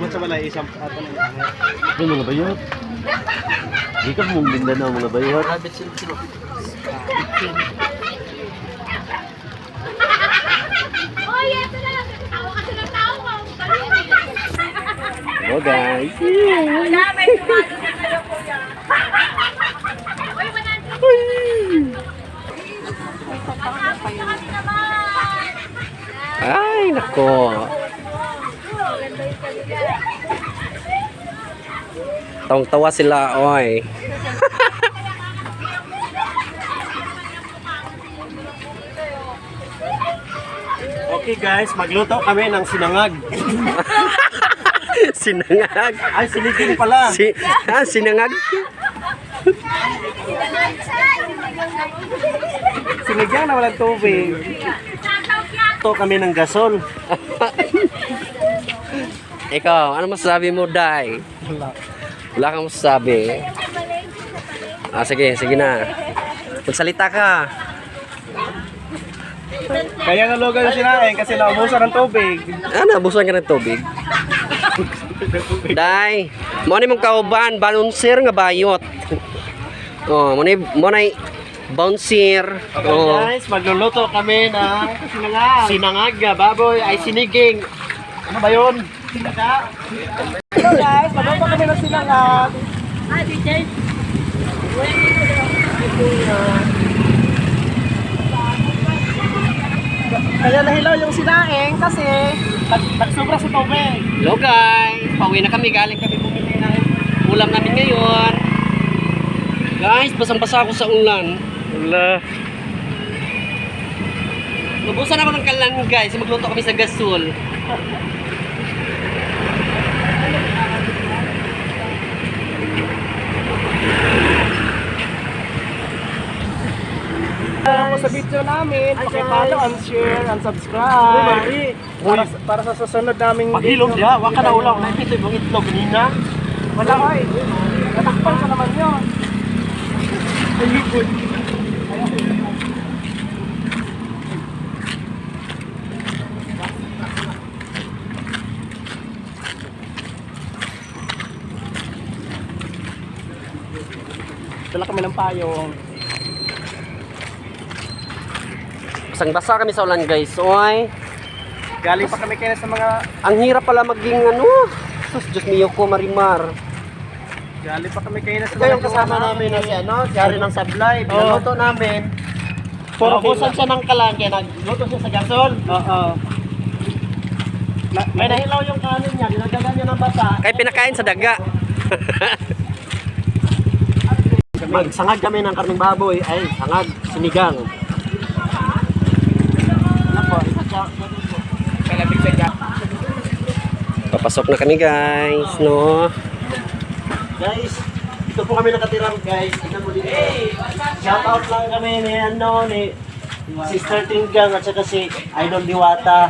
sa wala isang ato ng Yung mga bayot. Di ka mong Mindanao mga bayot. rabbit silo. Oh guys. Ay, nako. Tawang-tawa sila, oy. Okay guys, magluto kami ng sinangag. Sinangag. Ay, siniging pala. Sinangag. Sinigyan na walang tubig. Ito kami ng gasol. Ikaw, ano masasabi mo, Day? Wala kang masasabi. Sige na. Magsalita ka. Kaya nalugan yung sinain kasi naubusan ng tubig. Nabusan ka ng tubig. Day, mo ni mong kauban, balancer nga bayot. Oh, mo ni bouncer. Okay guys, magluluto kami ng sinangag. Baboy ay siniging. Ano ba yun? Hello guys, magluto kami ng sinangag. Kaya nahilaw yung sinaing kasi nagsobra sa tubig. Hello guys, pauwi na kami, galing kami bumili ng ulam namin ngayon. Guys, basang-basa ako sa ulan. Wala. Nabusan ako ng kalan guys, magluto kami sa gasol. Sa video namin, pakipollow and share and subscribe. Para sa susunod naming Paghilom dia, waka na ulam. Nakita yung itlog kanina. Wala ko eh. Natakpan ko naman yun. Ayun. Dala kami ng payong. Basang-basa kami sa ulan guys. Oy. Galing pa kami kaya sa mga... Ang hirap pala maging ano. Sus, Diyos mio ko, Marimar. Galing pa kami kaya sa Ito yung kasama namin na si ano, si Ari ng Sablay. Pinaluto namin. Puro Naubusan siya ng kalan, kaya nagluto siya sa gasol. Oo. May nahilaw yung kanin niya, dinagagan niya ng basa. Kaya pinakain sa daga. Magsangag kami ng karning baboy. Ay, sangag, sinigang. Papasok na kami guys, no? Guys, dito po kami nakatira guys. Tingnan mo dito. Shout out lang kami ni Sister Tinggang at saka si Idol Diwata.